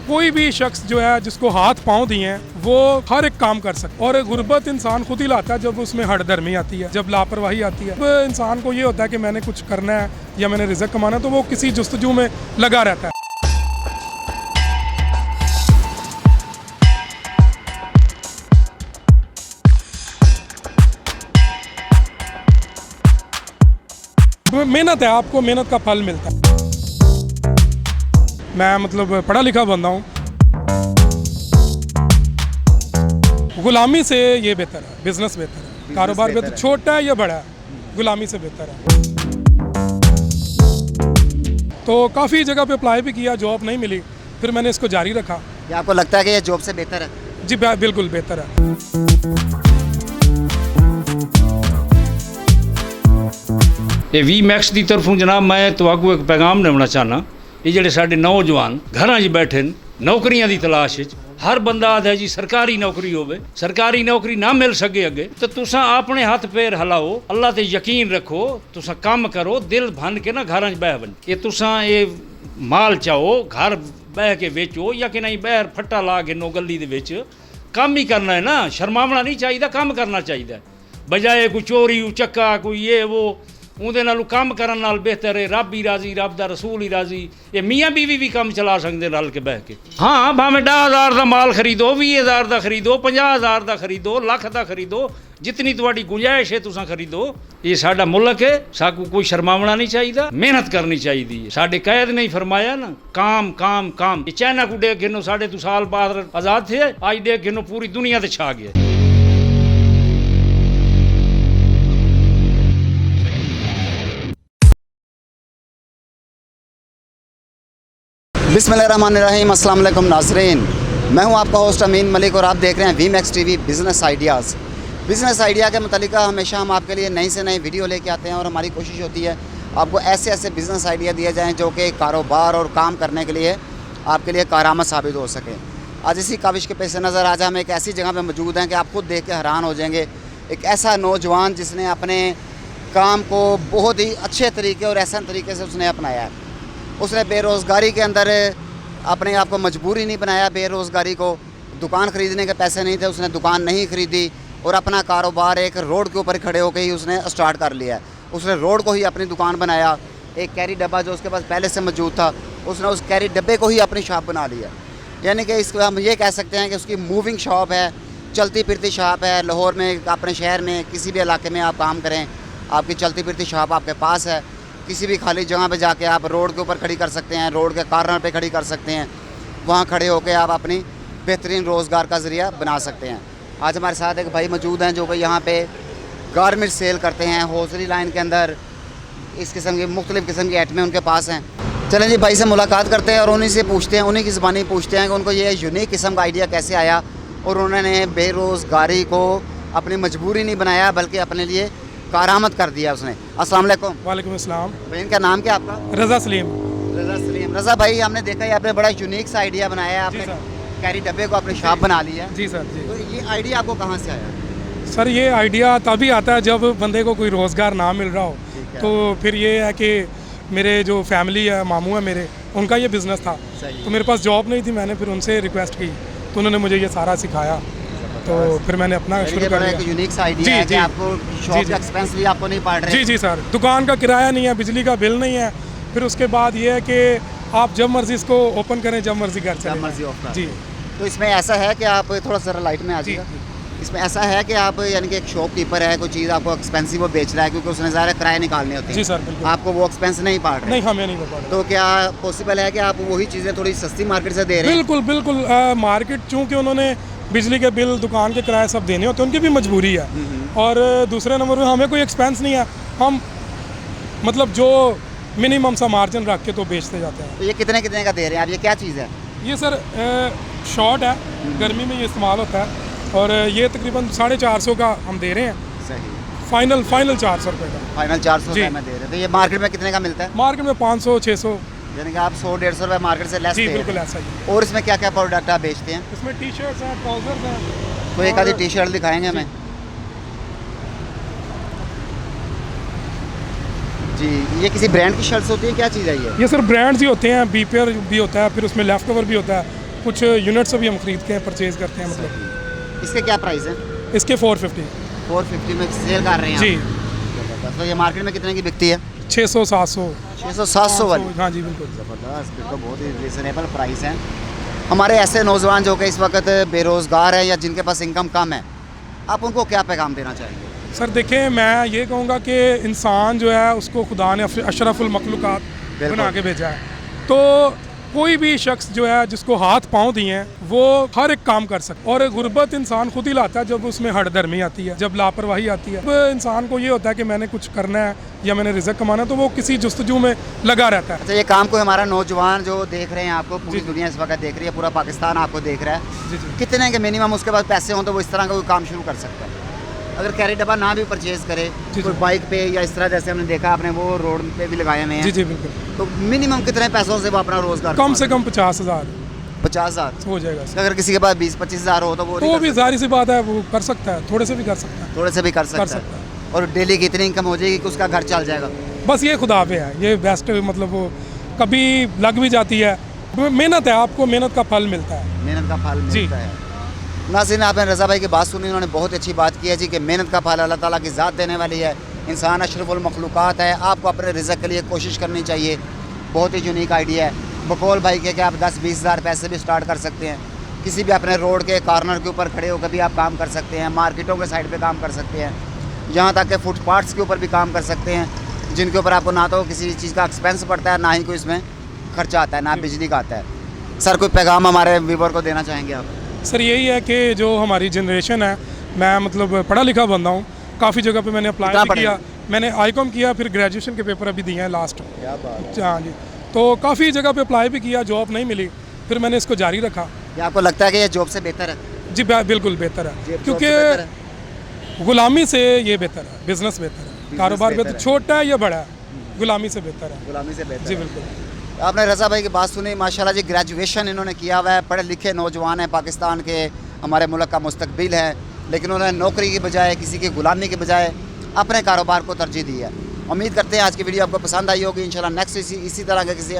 कोई भी शख्स जो है जिसको हाथ पाँव दिए हैं वो हर एक काम कर सकता है। और गुर्बत इंसान खुद ही लाता है जब उसमें हठधर्मी आती है, जब लापरवाही आती है। अब इंसान को ये होता है कि मैंने कुछ करना है या मैंने रिज़्क कमाना है, तो वो किसी जुस्तजू में लगा रहता है। मेहनत है, आपको मेहनत का फल मिलता है। मैं मतलब पढ़ा लिखा बंदा हूँ। गुलामी से ये बेहतर है, बिजनेस बेहतर है, कारोबार बेहतर, छोटा है या बड़ा है, गुलामी से बेहतर है। तो काफ़ी जगह पे अप्लाई भी किया, जॉब नहीं मिली, फिर मैंने इसको जारी रखा। क्या आपको लगता है कि ये जॉब से बेहतर है? जी बिल्कुल बेहतर है। ये VMAX की तरफों जनाब मैं तो एक पैगाम देना चाहना, ये ਜਿਹੜੇ ਸਾਡੇ नौजवान घरां 'ਚ बैठे नौकरियां की तलाश हर बंदा आदा जी सरकारी नौकरी होवे, सरकारी नौकरी ना मिल सके अगे तो तुसा अपने हाथ पैर हिलाओ, अल्लाह ते यकीन रखो, तुसा काम करो दिल भन के ना घरां 'च बह बन ये तुसा ये माल चाहो घर बह के बेचो या कि नहीं बहर फट्टा ला के नो गली दे विच काम ही करना है ना, शर्मावना नहीं चाहिए, काम करना चाहिए बजाए कोई चोरी उचक्का कोई ये वो ਉਹਦੇ ਨਾਲੋਂ ਕੰਮ ਕਰਨ ਨਾਲ ਬਿਹਤਰ ਹੈ ਰੱਬ ਹੀ ਰਾਜ਼ੀ, ਰੱਬ ਦਾ ਰਸੂਲ ਹੀ ਰਾਜ਼ੀ। ਇਹ ਮੀਆਂ ਬੀਵੀ ਵੀ ਕੰਮ ਚਲਾ ਸਕਦੇ ਰਲ ਕੇ ਬਹਿ ਕੇ। ਹਾਂ ਭਾਵੇਂ 10,000 ਦਾ ਮਾਲ ਖਰੀਦੋ, 20,000 ਦਾ ਖਰੀਦੋ, 50,000 ਦਾ ਖਰੀਦੋ, ਲੱਖ ਦਾ ਖਰੀਦੋ, ਜਿਤਨੀ ਤੁਹਾਡੀ ਗੁੰਜਾਇਸ਼ ਹੈ ਤੁਸੀਂ ਖਰੀਦੋ। ਇਹ ਸਾਡਾ ਮੁਲਕ ਹੈ, ਸਾਨੂੰ ਕੋਈ ਸ਼ਰਮਾਵਣਾ ਨਹੀਂ ਚਾਹੀਦਾ, ਮਿਹਨਤ ਕਰਨੀ ਚਾਹੀਦੀ ਹੈ। ਸਾਡੇ ਕਾਇਦ ਨੇ ਫਰਮਾਇਆ ਨਾ काम काम काम। ਇਹ ਚਾਈਨਾ ਕੋ ਦੇਖ ਗਿਨੋ ਸਾਡੇ ਤੋਂ ਸਾਲ ਬਾਅਦ ਆਜ਼ਾਦ थे, आज देख गिनो पूरी दुनिया ते छा गया। बिस्मिल्लाहिर्रहमानिर्रहीम, अस्सलाम वालेकुम नाज़रीन। मैं हूं आपका होस्ट अमीन मलिक और आप देख रहे हैं VMAX TV business ideas. Business idea के मुतालिक हमेशा हम आपके लिए नई से नई वीडियो लेके आते हैं और हमारी कोशिश होती है आपको ऐसे ऐसे बिज़नेस आइडिया दिए जाएँ जो कि कारोबार और काम करने के लिए आपके लिए कारआमद साबित हो सके। आज इसी काविश के पेश नज़र आज हम एक ऐसी जगह पर मौजूद हैं कि आप खुद देख के हैरान हो जाएंगे। एक ऐसा नौजवान जिसने अपने काम को बहुत ही अच्छे तरीके और ऐसा तरीके से उसने अपनाया है। उसने बेरोज़गारी के अंदर अपने आप को मजबूरी नहीं बनाया, बेरोज़गारी को दुकान ख़रीदने के पैसे नहीं थे, उसने दुकान नहीं ख़रीदी और अपना कारोबार एक रोड के ऊपर खड़े होकर ही उसने स्टार्ट कर लिया। उसने रोड को ही अपनी दुकान बनाया। एक कैरी डब्बा जो उसके पास पहले से मौजूद था, उसने उस कैरी डब्बे को ही अपनी शॉप बना लिया। यानी कि इसको हम ये कह सकते हैं कि उसकी मूविंग शॉप है, चलती फिरती शॉप है। लाहौर में, अपने शहर में, किसी भी इलाके में आप काम करें, आपकी चलती फिरती शॉप आपके पास है। किसी भी खाली जगह पे जाके आप रोड के ऊपर खड़ी कर सकते हैं, रोड के कॉर्नर पे खड़ी कर सकते हैं, वहाँ खड़े होकर आप अपनी बेहतरीन रोज़गार का ज़रिया बना सकते हैं। आज हमारे साथ एक भाई मौजूद हैं जो कि यहाँ पे गारमेंट सेल करते हैं। होलसेल लाइन के अंदर इस किस्म की मुख्तलिफ़ किस्म की आइटमें उनके पास हैं। चलें जी, भाई से मुलाकात करते हैं और उन्हीं से पूछते हैं, उन्हीं की ज़बानी पूछते हैं कि उनको ये यूनिक किस्म का आइडिया कैसे आया और उन्होंने बेरोज़गारी को अपनी मजबूरी नहीं बनाया बल्कि अपने लिए कारआमद कर दिया उसने। अस्सलाम वालेकुम। वालेकुम अस्सलाम। भाई इनका नाम क्या आपका? रज़ा सलीम। रज़ा सलीम। रज़ा भाई, हमने देखा है आपने बड़ा यूनिक सा आइडिया बनाया है, आपने कैरी डब्बे को अपनी शॉप बना लिया है। जी सर जी। तो ये आइडिया आपको कहाँ से आया? सर ये आइडिया तभी आता है जब बंदे को कोई रोज़गार ना मिल रहा हो। तो फिर ये है कि मेरे जो फैमिली है, मामू है मेरे, उनका ये बिज़नेस था, तो मेरे पास जॉब नहीं थी। मैंने फिर उनसे रिक्वेस्ट की तो उन्होंने मुझे ये सारा सिखाया, तो फिर मैंने अपना शुरू कर दिया। यूनिक सा आइडिया है कि आपको शॉप का एक्सपेंस भी आपको नहीं पड़ रहा है। जी जी सर, दुकान का किराया नहीं है, बिजली का बिल नहीं है। फिर उसके बाद ये है कि आप जब मर्जी इसको ओपन करें, जब मर्जी घर चलें, जब मर्जी ओपन। जी। तो इसमें ऐसा है कि आप थोड़ा सा लाइट में आ जाइएगा। इसमें ऐसा है कि आप यानी कि एक शॉपकीपर है, कोई चीज़ आपको एक्सपेंसिव वो बेच रहा है क्योंकि उसने ज़्यादा किराए निकालने होते हैं। जी सर बिल्कुल। आपको वो एक्सपेंस नहीं पड़ रहा? नहीं, हमें नहीं पड़ रहा। तो क्या पॉसिबल है कि आप वही चीज़ें थोड़ी सस्ती मार्केट से दे रहे हैं? बिल्कुल बिल्कुल। मार्केट चूँकि उन्होंने बिजली के बिल, दुकान के किराए सब देने होते हैं, उनकी भी मजबूरी है। और दूसरे नंबर में हमें कोई एक्सपेंस नहीं है, हम मतलब जो मिनिमम सा मार्जिन रख के तो बेचते जाते हैं। तो ये कितने कितने का दे रहे हैं आप? ये क्या चीज़ है? ये सर शॉर्ट है, गर्मी में ये इस्तेमाल होता है और ये तकरीबन 450 का हम दे रहे हैं। सही। फाइनल 400 रुपये का। फाइनल 400 रुपये में दे रहे हैं। तो ये मार्केट में कितने का मिलता है? मार्केट में 500 600। यानी कि आप 100-150 रुपये मार्केट से लेस। जी बिल्कुल ऐसा ही। और इसमें क्या क्या प्रोडक्ट आप बेचते हैं? इसमें टी शर्ट्स हैं, ट्राउजर्स हैं। तो एक आधी टी शर्ट दिखाएंगे हमें जी। ये किसी ब्रांड की शर्ट्स होती है, क्या चीज़ है ये? ये सर ब्रांड्स ही होते हैं, बीपीआर भी होता है, फिर उसमें लेफ्ट कवर भी होता है, कुछ यूनिट्स भी हम खरीद के परचेज़ करते हैं मतलब। इसके क्या प्राइस है? इसके 450। 450 में सेल कर रहे हैं जी। आप? तो ये मार्केट में कितने की बिकती है? 600-700। 600-700 वाली? हाँ जी बिल्कुल। ज़बरदस्त, फिर तो बहुत ही रिजनेबल प्राइस है। हमारे ऐसे नौजवान जो कि इस वक्त बेरोज़गार हैं या जिनके पास इनकम कम है, आप उनको क्या पैगाम देना चाहेंगे? सर देखें, मैं ये कहूँगा कि इंसान जो है उसको खुदा ने अशरफुल मखलूक़ात बना के भेजा है। तो कोई भी शख्स जो है जिसको हाथ पाँव दिए हैं वो हर एक काम कर सकता है। और गुर्बत इंसान खुद ही लाता है जब उसमें हठधर्मी आती है, जब लापरवाही आती है। अब इंसान को ये होता है कि मैंने कुछ करना है या मैंने रिज़्क कमाना है, तो वो किसी जुस्तजू में लगा रहता है। अच्छा, ये काम को हमारा नौजवान जो देख रहे हैं, आपको पूरी दुनिया इस वक्त देख रही है, पूरा पाकिस्तान आपको देख रहा है, जी जी। कितने के मिनिमम उसके पास पैसे हों तो वो इस तरह का कोई काम शुरू कर सकता है? अगर कैरी डब्बा ना भी परचेज़ करे, जी, कोई जी। बाइक पे या इस तरह जैसे हमने देखा, आपने वो रोड पे भी लगाए हुए जी हैं, जी बिल्कुल। तो मिनिमम कितने पैसों से वो अपना रोजगार कम से कम 50,000 50,000? हो जाएगा सर। अगर किसी के पास 20-25 हज़ार हो तो वो तो नहीं भी कर जाहिर सी बात है वो कर सकता है, थोड़े से भी कर सकता है। सकता? थोड़े से भी कर सकता सकता है। और डेली की इतनी इनकम हो जाएगी कि उसका घर चल जाएगा? बस ये खुदा पे है, ये बेस्ट मतलब वो कभी लग भी जाती है। मेहनत है, आपको मेहनत का फल मिलता है। मेहनत का फल जी। मिलता है। नाज़रीन, आपने रज़ा भाई की बात सुनी, उन्होंने बहुत अच्छी बात की है जी कि मेहनत का फल अल्लाह ताला की ज़ात देने वाली है। इंसान अशरफुल मखलूक़ात है, आपको अपने रिज़्क़ के लिए कोशिश करनी चाहिए। बहुत ही यूनिक आइडिया है। बकौल भाई के कि आप 10-20 हज़ार पैसे भी स्टार्ट कर सकते हैं। किसी भी अपने रोड के कॉर्नर के ऊपर खड़े होकर भी आप काम कर सकते हैं, मार्केटों के साइड पे काम कर सकते हैं, यहाँ तक कि फुटपाथ्स के ऊपर भी काम कर सकते हैं, जिनके ऊपर आपको ना तो किसी चीज़ का एक्सपेंस पड़ता है, ना ही कोई इसमें खर्चा आता है, ना बिजली का आता है। सर, कोई पैगाम हमारे व्यूवर को देना चाहेंगे आप? सर यही है कि जो हमारी जनरेशन है, मैं मतलब पढ़ा लिखा बंदा हूँ, काफ़ी जगह पे मैंने कितना अप्लाई भी पढ़े किया। मैंने आईकॉम किया, फिर ग्रेजुएशन के पेपर अभी दिए हैं लास्ट। क्या बात हाँ जी। तो काफ़ी जगह पे अप्लाई भी किया, जॉब नहीं मिली, फिर मैंने इसको जारी रखा। है? आपको लगता है कि ये जॉब से बेहतर है? जी बिल्कुल बेहतर है, जॉब से क्योंकि बेहतर है? गुलामी से ये बेहतर है, बिजनेस बेहतर है, कारोबार बेहतर बेहतर, है। छोटा है या बड़ा है, गुलामी से बेहतर है। गुलामी से बेहतर जी है। बिल्कुल। आपने रज़ा भाई की बात सुनी, माशाल्लाह जी, ग्रेजुएशन इन्होंने किया हुआ है, पढ़े लिखे नौजवान हैं, पाकिस्तान के हमारे मुल्क का मुस्तकबिल है, लेकिन उन्होंने नौकरी की बजाय, किसी की गुलामी के बजाय अपने कारोबार को तरजीह दी है। उम्मीद करते हैं आज की वीडियो आपको पसंद आई होगी। इंशाल्लाह नेक्स्ट इसी तरह के किसी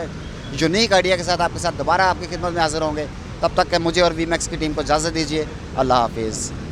यूनिक आइडिया के साथ आपके साथ दोबारा आपकी खिदमत में हाजिर होंगे। तब तक के मुझे और वीमैक्स की टीम को इजाज़त दीजिए। अल्लाह हाफिज़।